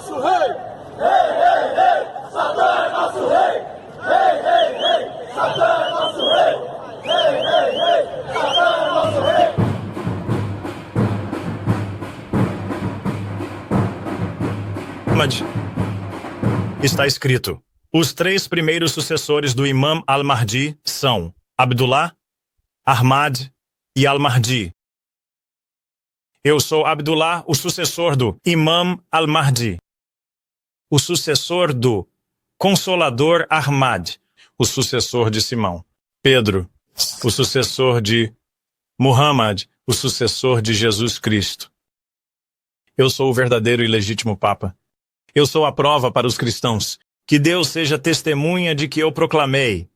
nosso rei! Rei, rei, rei! Satã é nosso rei! Rei, rei, rei! Satã é nosso rei! Rei, rei, rei! Satã é nosso rei! Está escrito: os 3 primeiros sucessores do Imam al-Mahdi são Abdullah, Ahmad e al-Mahdi. Eu sou Abdullah, o sucessor do Imam al-Mahdi, o sucessor do Consolador Ahmad, o sucessor de Simão. Pedro, o sucessor de Muhammad, o sucessor de Jesus Cristo. Eu sou o verdadeiro e legítimo Papa. Eu sou a prova para os cristãos. Que Deus seja testemunha de que eu proclamei.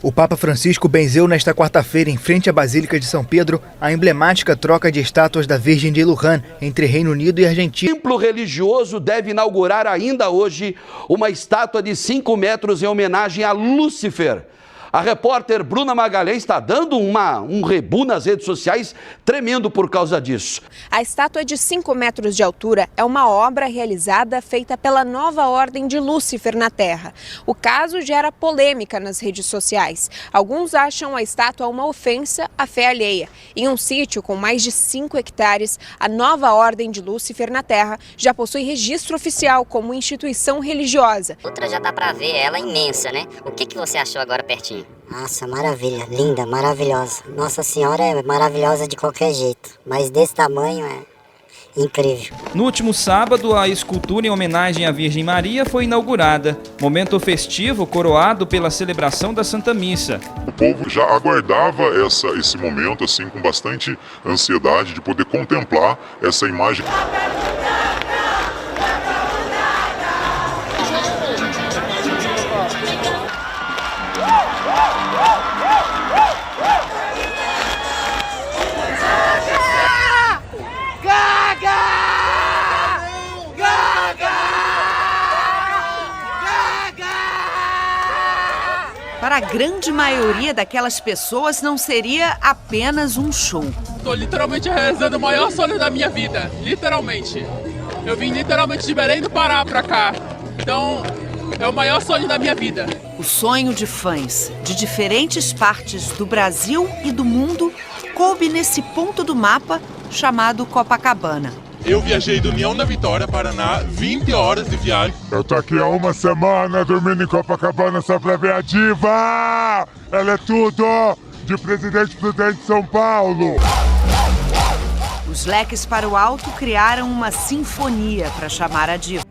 O Papa Francisco benzeu nesta quarta-feira, em frente à Basílica de São Pedro, a emblemática troca de estátuas da Virgem de Luján entre Reino Unido e Argentina. O templo religioso deve inaugurar ainda hoje uma estátua de 5 metros em homenagem a Lúcifer. A repórter Bruna Magalhães está dando um rebu nas redes sociais tremendo por causa disso. A estátua de 5 metros de altura é uma obra realizada feita pela nova ordem de Lúcifer na Terra. O caso gera polêmica nas redes sociais. Alguns acham a estátua uma ofensa à fé alheia. Em um sítio com mais de 5 hectares, a nova ordem de Lúcifer na Terra já possui registro oficial como instituição religiosa. Outra já dá pra ver, ela é imensa, né? O que você achou agora pertinho? Nossa, maravilha, linda, maravilhosa. Nossa Senhora é maravilhosa de qualquer jeito, mas desse tamanho é incrível. No último sábado, a escultura em homenagem à Virgem Maria foi inaugurada. Momento festivo coroado pela celebração da Santa Missa. O povo já aguardava esse momento assim com bastante ansiedade de poder contemplar essa imagem. Para a grande maioria daquelas pessoas, não seria apenas um show. Estou literalmente realizando o maior sonho da minha vida, literalmente. Eu vim literalmente de Belém do Pará para cá, então é o maior sonho da minha vida. O sonho de fãs de diferentes partes do Brasil e do mundo coube nesse ponto do mapa chamado Copacabana. Eu viajei do União da Vitória, Paraná, 20 horas de viagem. Eu tô aqui há uma semana dormindo em Copacabana só pra ver a diva! Ela é tudo! De Presidente Prudente de São Paulo! Os leques para o alto criaram uma sinfonia para chamar a diva.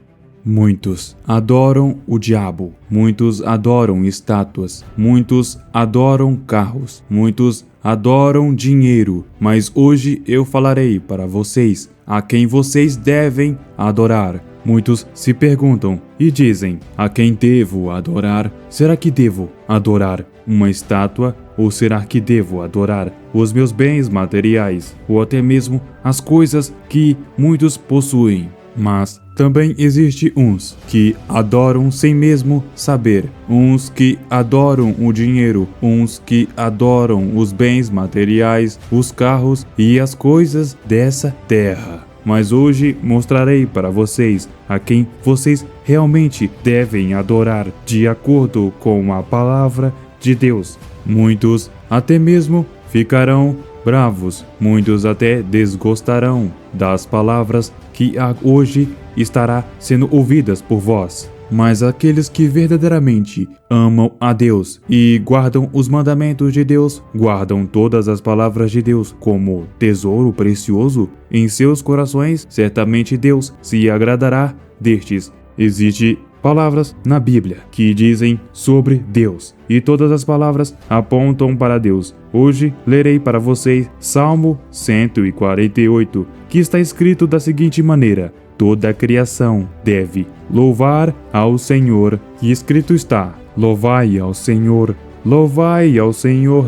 Muitos adoram o diabo, muitos adoram estátuas, muitos adoram carros, muitos adoram dinheiro, mas hoje eu falarei para vocês a quem vocês devem adorar. Muitos se perguntam e dizem: a quem devo adorar? Será que devo adorar uma estátua? Ou será que devo adorar os meus bens materiais? Ou até mesmo as coisas que muitos possuem? Mas também existe uns que adoram sem mesmo saber, uns que adoram o dinheiro, uns que adoram os bens materiais, os carros e as coisas dessa terra. Mas hoje mostrarei para vocês a quem vocês realmente devem adorar de acordo com a palavra de Deus. Muitos até mesmo ficarão bravos, muitos até desgostarão das palavras que hoje estará sendo ouvidas por vós. Mas aqueles que verdadeiramente amam a Deus e guardam os mandamentos de Deus, guardam todas as palavras de Deus como tesouro precioso em seus corações, certamente Deus se agradará destes. Existem palavras na Bíblia que dizem sobre Deus, e todas as palavras apontam para Deus. Hoje lerei para vocês Salmo 148, que está escrito da seguinte maneira: toda a criação deve louvar ao Senhor. E escrito está: louvai ao Senhor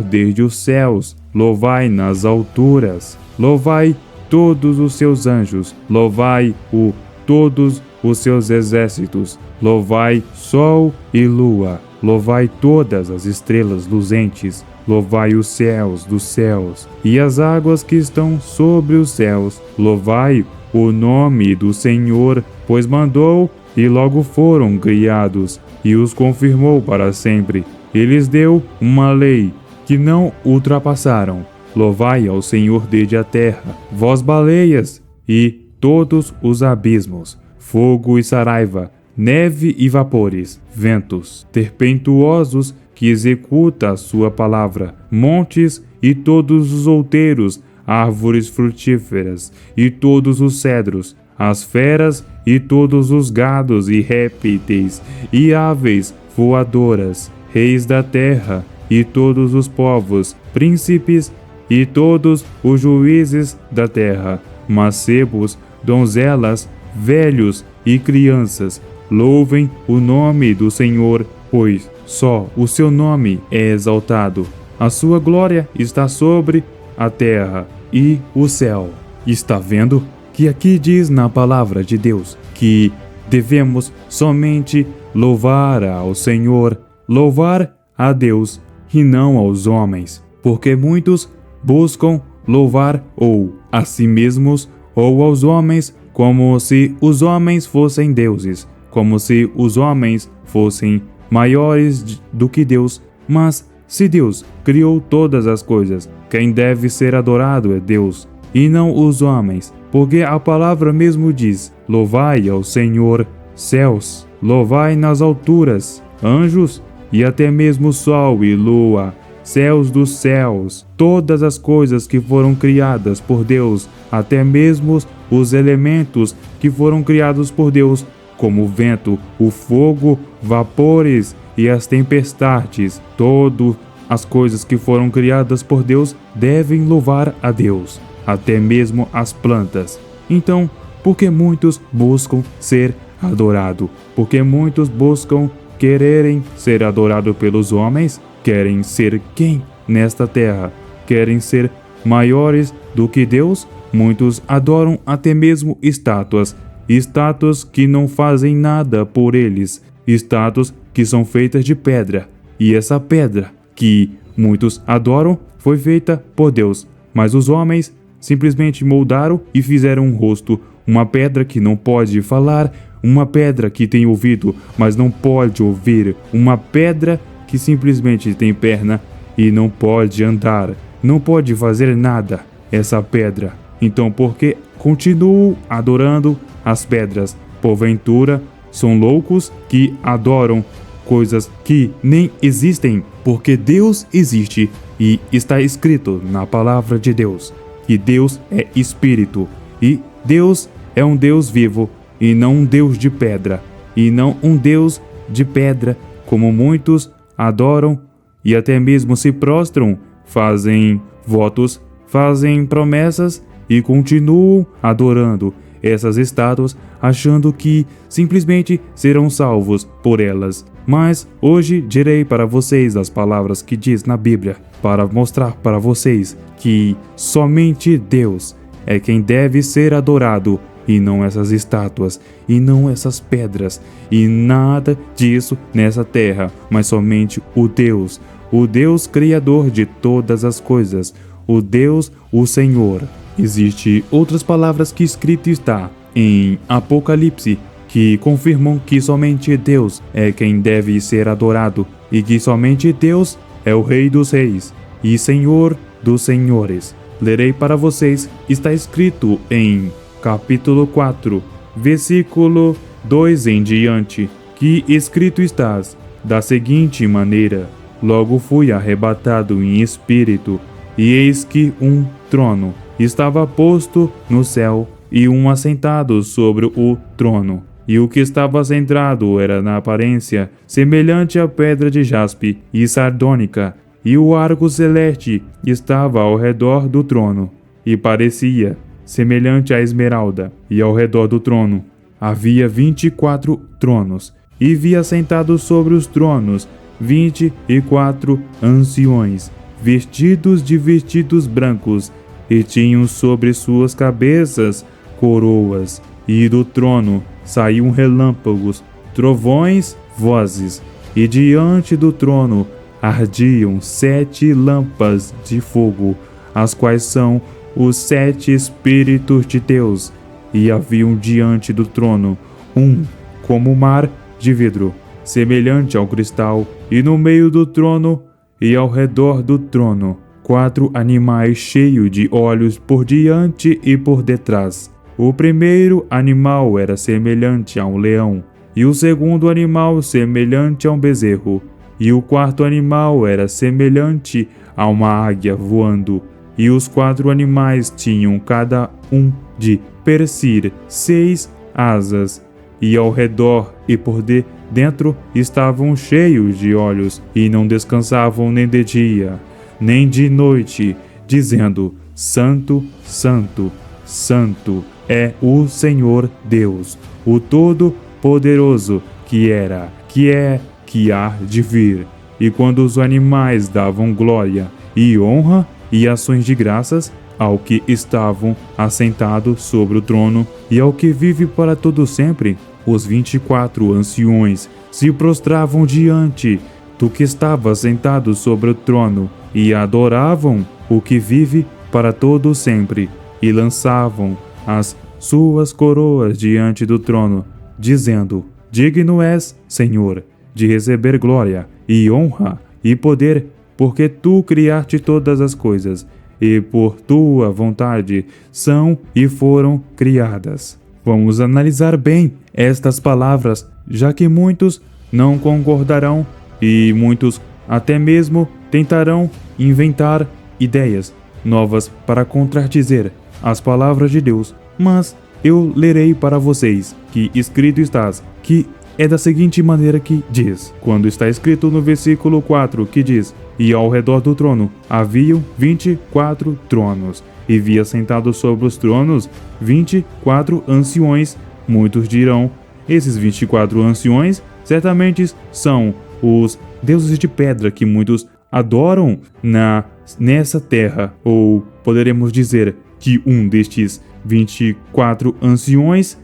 desde os céus, louvai nas alturas, louvai todos os seus anjos, louvai-o todos os seus exércitos, louvai sol e lua, louvai todas as estrelas luzentes, louvai os céus dos céus, e as águas que estão sobre os céus, louvai o nome do Senhor, pois mandou, e logo foram criados, e os confirmou para sempre. E lhes deu uma lei, que não ultrapassaram. Louvai ao Senhor desde a terra, vós baleias, e todos os abismos, fogo e saraiva, neve e vapores, ventos tempestuosos que executa a sua palavra, montes e todos os outeiros, árvores frutíferas e todos os cedros, as feras e todos os gados e répteis e aves voadoras, reis da terra e todos os povos, príncipes e todos os juízes da terra, mancebos, donzelas, velhos e crianças, louvem o nome do Senhor, pois só o seu nome é exaltado. A sua glória está sobre a terra e o céu. Está vendo que aqui diz na palavra de Deus que devemos somente louvar ao Senhor, louvar a Deus e não aos homens, porque muitos buscam louvar ou a si mesmos ou aos homens, como se os homens fossem deuses, como se os homens fossem maiores do que Deus. Mas se Deus criou todas as coisas, quem deve ser adorado é Deus, e não os homens, porque a palavra mesmo diz: louvai ao Senhor, céus, louvai nas alturas, anjos, e até mesmo sol e lua, céus dos céus, todas as coisas que foram criadas por Deus, até mesmo os elementos que foram criados por Deus, como o vento, o fogo, vapores e as tempestades, todas as coisas que foram criadas por Deus devem louvar a Deus, até mesmo as plantas. Então, porque muitos buscam ser adorados? Porque muitos buscam quererem ser adorados pelos homens? Querem ser quem nesta terra? Querem ser maiores do que Deus? Muitos adoram até mesmo estátuas, estátuas que não fazem nada por eles, estátuas que são feitas de pedra, e essa pedra que muitos adoram foi feita por Deus, mas os homens simplesmente moldaram e fizeram um rosto, uma pedra que não pode falar, uma pedra que tem ouvido, mas não pode ouvir, uma pedra que simplesmente tem perna e não pode andar, não pode fazer nada, essa pedra. Então, por que continuam adorando as pedras? Porventura, são loucos que adoram coisas que nem existem, porque Deus existe e está escrito na palavra de Deus que Deus é Espírito e Deus é um Deus vivo e não um Deus de pedra, e não um Deus de pedra como muitos adoram e até mesmo se prostram, fazem votos, fazem promessas e continuam adorando essas estátuas, achando que simplesmente serão salvos por elas. Mas hoje direi para vocês as palavras que diz na Bíblia, para mostrar para vocês que somente Deus é quem deve ser adorado, e não essas estátuas, e não essas pedras, e nada disso nessa terra, mas somente o Deus Criador de todas as coisas, o Deus, o Senhor. Existem outras palavras que escrito está em Apocalipse, que confirmam que somente Deus é quem deve ser adorado, e que somente Deus é o Rei dos Reis e Senhor dos Senhores. Lerei para vocês, está escrito em capítulo 4, versículo 2 em diante, que escrito está da seguinte maneira: logo fui arrebatado em espírito, e eis que um trono estava posto no céu, e um assentado sobre o trono. E o que estava sentado era na aparência semelhante à pedra de jaspe e sardônica, e o arco celeste estava ao redor do trono, e parecia semelhante à esmeralda. E ao redor do trono havia 24 tronos, e vi assentados sobre os tronos 24 anciões, vestidos de vestidos brancos, e tinham sobre suas cabeças coroas, e do trono saíam relâmpagos, trovões, vozes, e diante do trono ardiam 7 lâmpadas de fogo, as quais são os 7 Espíritos de Deus, e haviam diante do trono como mar de vidro, semelhante ao cristal, e no meio do trono e ao redor do trono 4 animais cheios de olhos por diante e por detrás. O primeiro animal era semelhante a um leão, e o segundo animal semelhante a um bezerro, e o quarto animal era semelhante a uma águia voando, e os 4 animais tinham cada um de per si 6 asas, e ao redor e por dentro estavam cheios de olhos, e não descansavam nem de dia, nem de noite, dizendo: Santo, Santo, Santo é o Senhor Deus, o Todo-Poderoso, que era, que é, que há de vir. E quando os animais davam glória e honra e ações de graças ao que estavam assentados sobre o trono e ao que vive para todo sempre, os 24 anciões se prostravam diante do que estava sentado sobre o trono e adoravam o que vive para todo sempre, e lançavam as suas coroas diante do trono, dizendo: Digno és, Senhor, de receber glória e honra e poder, porque tu criaste todas as coisas, e por tua vontade são e foram criadas. Vamos analisar bem estas palavras, já que muitos não concordarão e muitos até mesmo tentarão inventar ideias novas para contradizer as palavras de Deus. Mas eu lerei para vocês que escrito está, que é da seguinte maneira que diz, quando está escrito no versículo 4, que diz: E ao redor do trono haviam 24 tronos, e via sentados sobre os tronos 24 anciões. Muitos dirão: esses 24 anciões certamente são os deuses de pedra que muitos adoram nessa terra. Ou poderemos dizer que um destes 24 anciões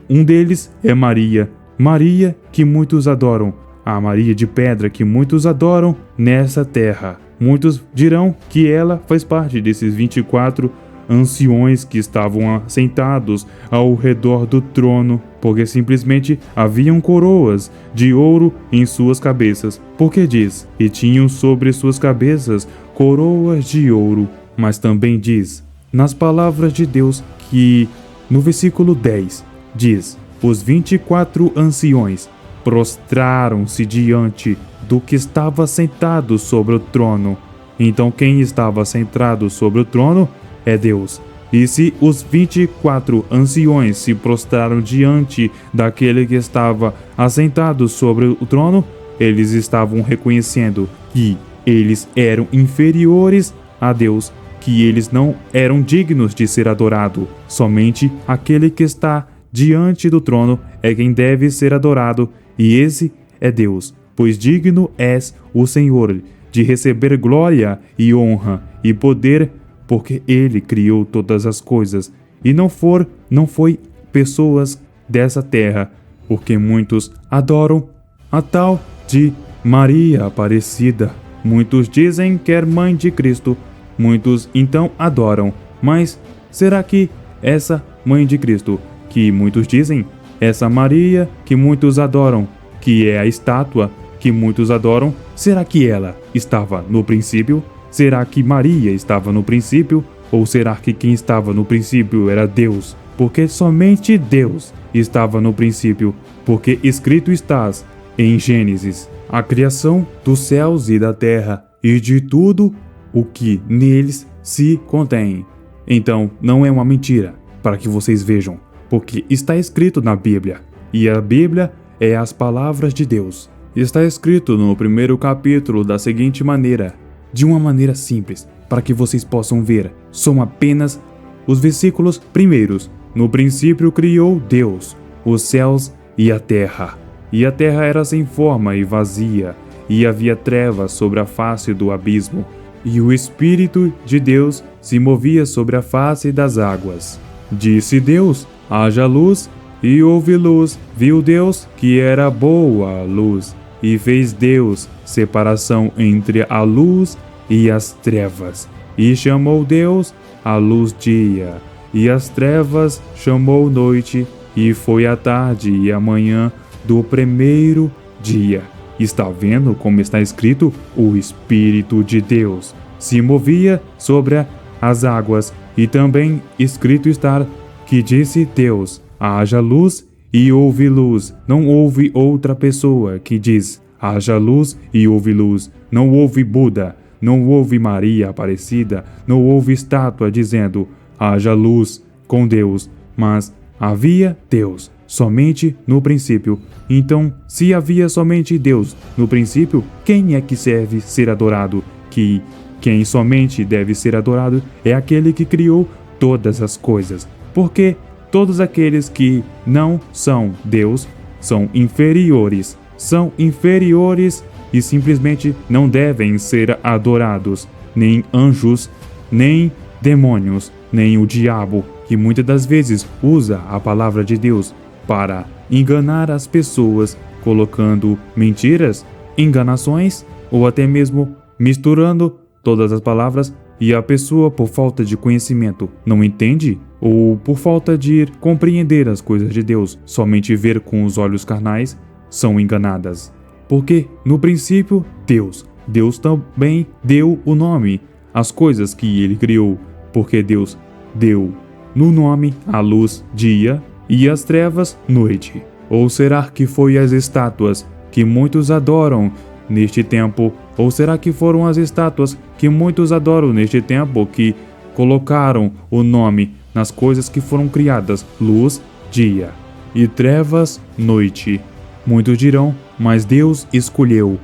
um deles é Maria. Maria que muitos adoram, a Maria de pedra que muitos adoram nessa terra. Muitos dirão que ela faz parte desses 24 anciões que estavam sentados ao redor do trono, porque simplesmente haviam coroas de ouro em suas cabeças. Porque diz: e tinham sobre suas cabeças coroas de ouro. Mas também diz, nas palavras de Deus, que no versículo 10 diz: os 24 anciões prostraram-se diante do que estava sentado sobre o trono. Então quem estava sentado sobre o trono é Deus. E se os 24 anciões se prostraram diante daquele que estava assentado sobre o trono, eles estavam reconhecendo que eles eram inferiores a Deus, que eles não eram dignos de ser adorado. Somente aquele que está diante do trono é quem deve ser adorado, e esse é Deus. Pois digno és o Senhor de receber glória e honra e poder, porque Ele criou todas as coisas, e não foi pessoas dessa terra, porque muitos adoram a tal de Maria Aparecida. Muitos dizem que é mãe de Cristo, muitos então adoram. Mas será que essa mãe de Cristo, que muitos dizem, essa Maria que muitos adoram, que é a estátua que muitos adoram, será que ela estava no princípio? Será que Maria estava no princípio? Ou será que quem estava no princípio era Deus? Porque somente Deus estava no princípio, porque escrito está em Gênesis: a criação dos céus e da terra, e de tudo o que neles se contém. Então, não é uma mentira, para que vocês vejam, porque está escrito na Bíblia, e a Bíblia é as palavras de Deus. Está escrito no primeiro capítulo da seguinte maneira, de uma maneira simples, para que vocês possam ver. São apenas os versículos primeiros. No princípio criou Deus os céus e a terra era sem forma e vazia, e havia trevas sobre a face do abismo, e o Espírito de Deus se movia sobre a face das águas. Disse Deus: haja luz, e houve luz. Viu Deus que era boa a luz, e fez Deus separação entre a luz e as trevas. E chamou Deus a luz dia, e as trevas chamou noite, e foi a tarde e a manhã do primeiro dia. Está vendo como está escrito? O Espírito de Deus se movia sobre as águas, e também escrito está que disse Deus: haja luz, e houve luz. Não houve outra pessoa que diz: haja luz e houve luz. Não houve Buda, não houve Maria Aparecida, não houve estátua dizendo: haja luz com Deus, mas havia Deus somente no princípio. Então, se havia somente Deus no princípio, quem é que deve ser adorado? Quem somente deve ser adorado é aquele que criou todas as coisas. Porque todos aqueles que não são Deus são inferiores e simplesmente não devem ser adorados, nem anjos, nem demônios, nem o diabo, que muitas das vezes usa a palavra de Deus para enganar as pessoas, colocando mentiras, enganações, ou até mesmo misturando todas as palavras, e a pessoa, por falta de conhecimento, não entende, ou por falta de compreender as coisas de Deus, somente ver com os olhos carnais, são enganadas. Porque no princípio, Deus também deu o nome às coisas que ele criou, porque Deus deu no nome a luz dia e as trevas noite. Ou será que foi as estátuas que muitos adoram neste tempo? Ou será que foram as estátuas que muitos adoram neste tempo que colocaram o nome nas coisas que foram criadas, luz, dia, e trevas, noite? Muitos dirão, mas Deus escolheu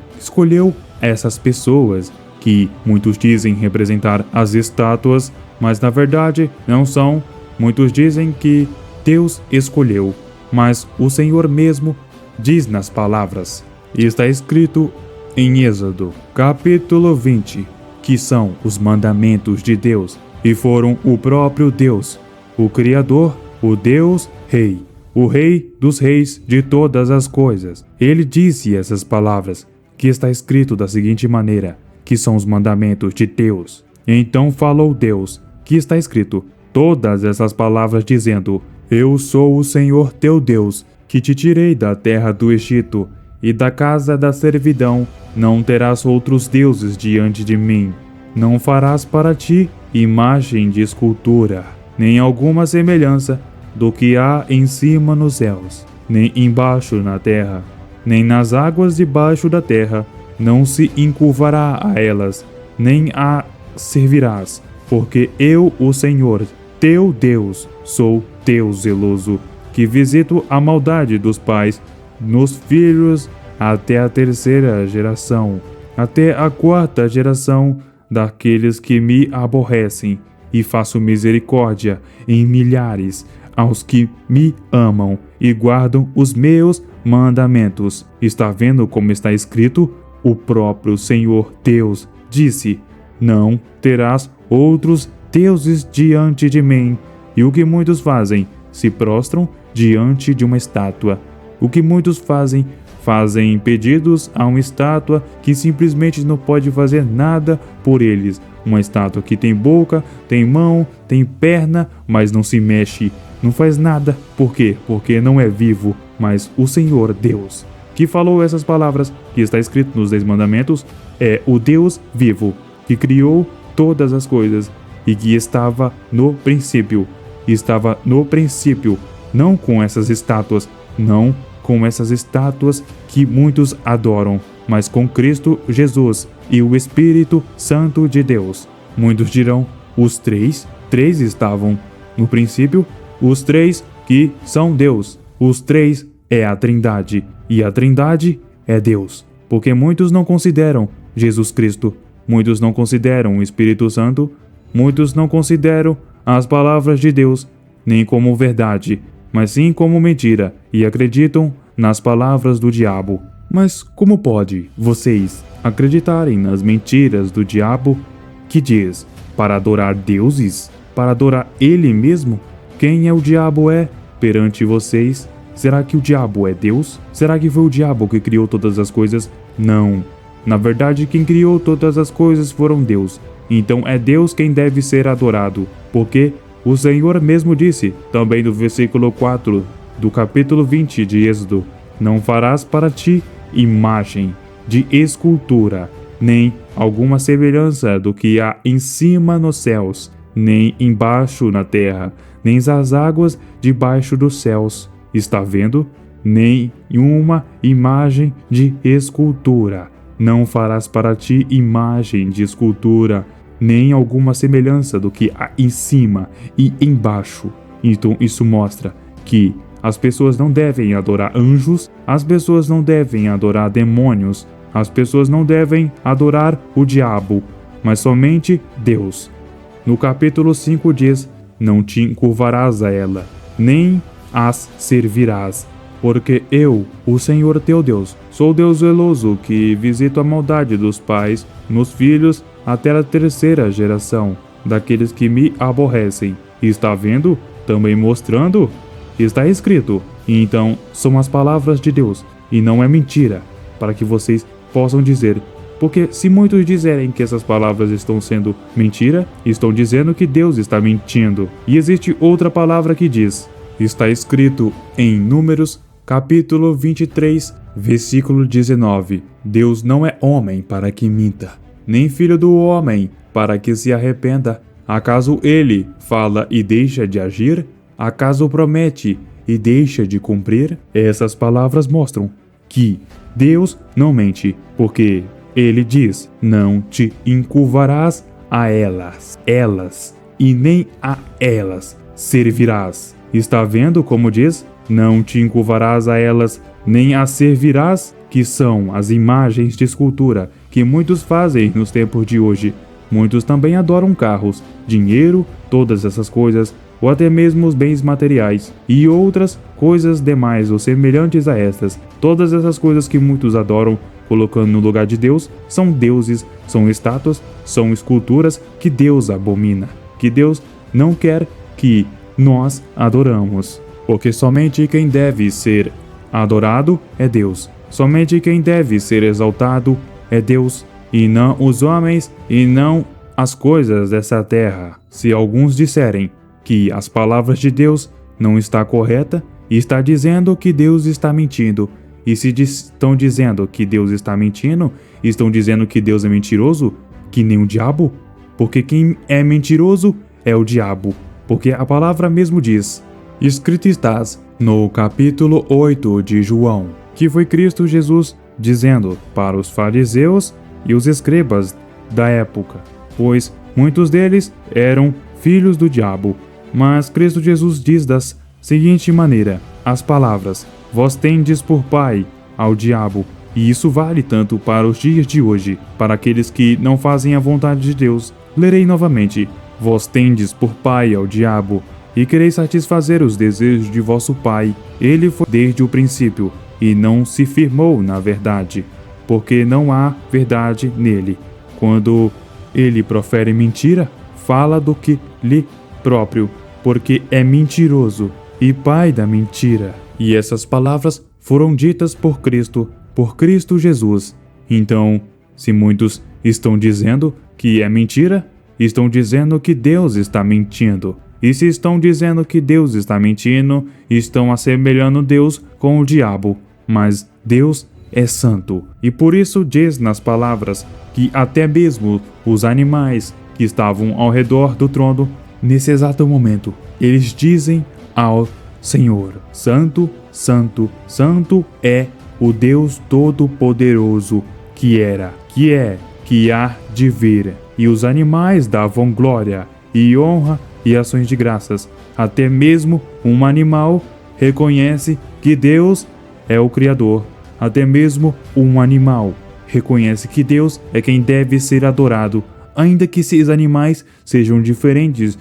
essas pessoas que muitos dizem representar as estátuas, mas na verdade não são. Muitos dizem que Deus escolheu, mas o Senhor mesmo diz nas palavras, e está escrito em Êxodo, capítulo 20, que são os mandamentos de Deus, e foram o próprio Deus, o Criador, o Deus Rei, o Rei dos reis de todas as coisas. Ele disse essas palavras, que está escrito da seguinte maneira, que são os mandamentos de Deus. Então falou Deus, que está escrito, todas essas palavras dizendo: eu sou o Senhor teu Deus, que te tirei da terra do Egito e da casa da servidão. Não terás outros deuses diante de mim. Não farás para ti imagem de escultura, nem alguma semelhança do que há em cima nos céus, nem embaixo na terra, nem nas águas debaixo da terra. Não se encurvará a elas, nem a servirás, porque eu, o Senhor, teu Deus, sou Deus zeloso, que visito a maldade dos pais nos filhos até a terceira geração, até a quarta geração daqueles que me aborrecem, e faço misericórdia em milhares aos que me amam e guardam os meus mandamentos. Está vendo como está escrito? O próprio Senhor Deus disse: não terás outros deuses diante de mim. E o que muitos fazem? Se prostram diante de uma estátua. O que muitos fazem pedidos a uma estátua que simplesmente não pode fazer nada por eles. Uma estátua que tem boca, tem mão, tem perna, mas não se mexe, não faz nada. Por quê? Porque não é vivo. Mas o Senhor Deus, que falou essas palavras, que está escrito nos 10 mandamentos, é o Deus vivo, que criou todas as coisas e que estava no princípio, não com essas estátuas, não com essas estátuas que muitos adoram, mas com Cristo Jesus e o Espírito Santo de Deus. Muitos dirão, os três estavam no princípio, os três que são Deus, os três é a Trindade, e a Trindade é Deus, porque muitos não consideram Jesus Cristo, muitos não consideram o Espírito Santo, muitos não consideram as palavras de Deus, nem como verdade, mas sim como mentira, e acreditam nas palavras do diabo. Mas como pode vocês acreditarem nas mentiras do diabo, que diz para adorar deuses, para adorar ele mesmo? Quem é o diabo perante vocês? Será que o diabo é Deus? Será que foi o diabo que criou todas as coisas Não. Na verdade, quem criou todas as coisas foram Deus. Então é Deus quem deve ser adorado, porque o Senhor mesmo disse, também no versículo 4 do capítulo 20 de Êxodo: não farás para ti imagem de escultura, nem alguma semelhança do que há em cima nos céus, nem embaixo na terra, nem as águas debaixo dos céus. Está vendo? Nem uma imagem de escultura. Não farás para ti imagem de escultura, nem alguma semelhança do que há em cima e embaixo. Então isso mostra que as pessoas não devem adorar anjos, as pessoas não devem adorar demônios, as pessoas não devem adorar o diabo, mas somente Deus. No capítulo 5 diz: não te encurvarás a ela, nem as servirás, porque eu, o Senhor teu Deus, sou Deus zeloso, que visito a maldade dos pais nos filhos até a terceira geração daqueles que me aborrecem. Está vendo? Também mostrando? Está escrito. Então, são as palavras de Deus, e não é mentira, para que vocês possam dizer. Porque se muitos disserem que essas palavras estão sendo mentira, estão dizendo que Deus está mentindo. E existe outra palavra que diz, está escrito em Números, capítulo 23, versículo 19. Deus não é homem para que minta, nem filho do homem para que se arrependa. Acaso ele fala e deixa de agir? Acaso promete e deixa de cumprir? Essas palavras mostram que Deus não mente, porque ele diz: não te encurvarás a elas, e nem a elas servirás. Está vendo como diz? Não te encurvarás a elas, nem as servirás, que são as imagens de escultura que muitos fazem nos tempos de hoje. Muitos também adoram carros, dinheiro, todas essas coisas, ou até mesmo os bens materiais, e outras coisas demais ou semelhantes a estas. Todas essas coisas que muitos adoram, colocando no lugar de Deus, são deuses, são estátuas, são esculturas que Deus abomina, que Deus não quer que nós adoramos. Porque somente quem deve ser adorado é Deus. Somente quem deve ser exaltado é Deus, e não os homens, e não as coisas dessa terra. Se alguns disserem que as palavras de Deus não está correta, está dizendo que Deus está mentindo. E se estão dizendo que Deus está mentindo, estão dizendo que Deus é mentiroso, que nem o diabo? Porque quem é mentiroso é o diabo. Porque a palavra mesmo diz, escrito estás no capítulo 8 de João, que foi Cristo Jesus dizendo para os fariseus e os escribas da época, pois muitos deles eram filhos do diabo. Mas Cristo Jesus diz da seguinte maneira, as palavras, vós tendes por pai ao diabo, e isso vale tanto para os dias de hoje, para aqueles que não fazem a vontade de Deus. Lerei novamente, vós tendes por pai ao diabo, e quereis satisfazer os desejos de vosso pai. Ele foi desde o princípio, e não se firmou na verdade, porque não há verdade nele. Quando ele profere mentira, fala do que lhe próprio, porque é mentiroso e pai da mentira. E essas palavras foram ditas por Cristo Jesus. Então, se muitos estão dizendo que é mentira, estão dizendo que Deus está mentindo. E se estão dizendo que Deus está mentindo, estão assemelhando Deus com o diabo. Mas Deus é santo. E por isso diz nas palavras que até mesmo os animais que estavam ao redor do trono, nesse exato momento, eles dizem ao Senhor, Santo, Santo, Santo é o Deus Todo-Poderoso, que era, que é, que há de vir. E os animais davam glória e honra e ações de graças. Até mesmo um animal reconhece que Deus é o Criador. Até mesmo um animal reconhece que Deus é quem deve ser adorado, ainda que esses animais sejam diferentes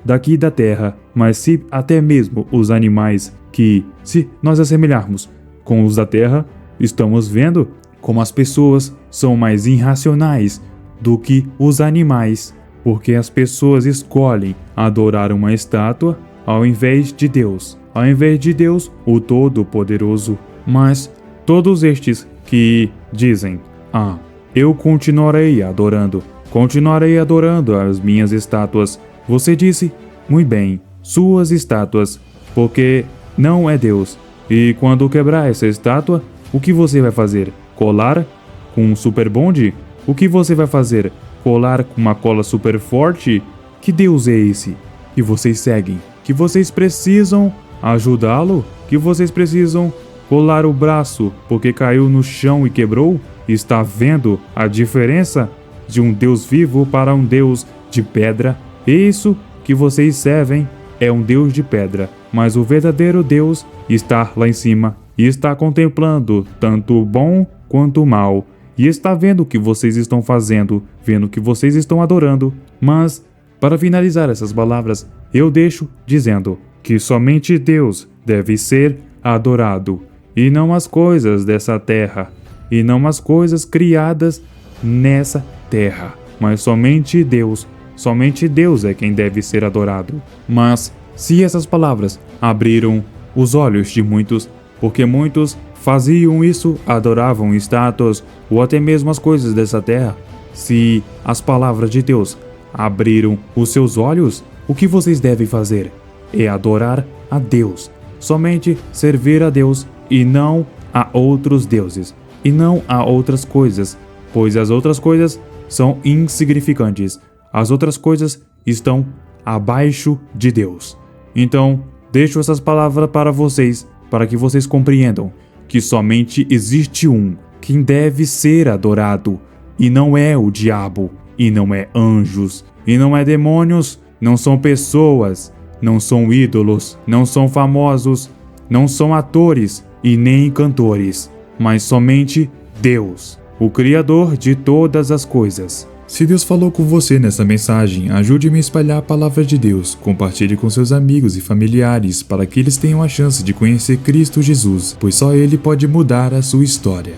daqui da terra. Mas se até mesmo os animais que, se nós assemelharmos com os da terra, estamos vendo como as pessoas são mais irracionais do que os animais, porque as pessoas escolhem adorar uma estátua ao invés de Deus, o Todo-Poderoso. Mas todos estes que dizem: ah, eu continuarei adorando as minhas estátuas. Você disse: muito bem, suas estátuas, porque não é Deus. E quando quebrar essa estátua, o que você vai fazer? Colar com um super bonde? O que você vai fazer? Colar com uma cola super forte? Que Deus é esse que vocês seguem? Que vocês precisam ajudá-lo? Que vocês precisam colar o braço porque caiu no chão e quebrou? Está vendo a diferença de um Deus vivo para um Deus de pedra? Isso que vocês servem é um Deus de pedra, mas o verdadeiro Deus está lá em cima e está contemplando tanto o bom quanto o mal, e está vendo o que vocês estão fazendo, vendo o que vocês estão adorando. Mas, para finalizar essas palavras, eu deixo dizendo que somente Deus deve ser adorado, e não as coisas dessa terra, e não as coisas criadas nessa terra, mas somente Deus é quem deve ser adorado. Mas, se essas palavras abriram os olhos de muitos, porque muitos faziam isso, adoravam estátuas ou até mesmo as coisas dessa terra, se as palavras de Deus abriram os seus olhos, o que vocês devem fazer é adorar a Deus, somente servir a Deus e não a outros deuses, e não a outras coisas, pois as outras coisas são insignificantes. As outras coisas estão abaixo de Deus. Então, deixo essas palavras para vocês, para que vocês compreendam que somente existe um quem deve ser adorado, e não é o diabo, e não é anjos, e não é demônios, não são pessoas, não são ídolos, não são famosos, não são atores e nem cantores, mas somente Deus, o Criador de todas as coisas. Se Deus falou com você nessa mensagem, ajude-me a espalhar a palavra de Deus. Compartilhe com seus amigos e familiares para que eles tenham a chance de conhecer Cristo Jesus, pois só Ele pode mudar a sua história.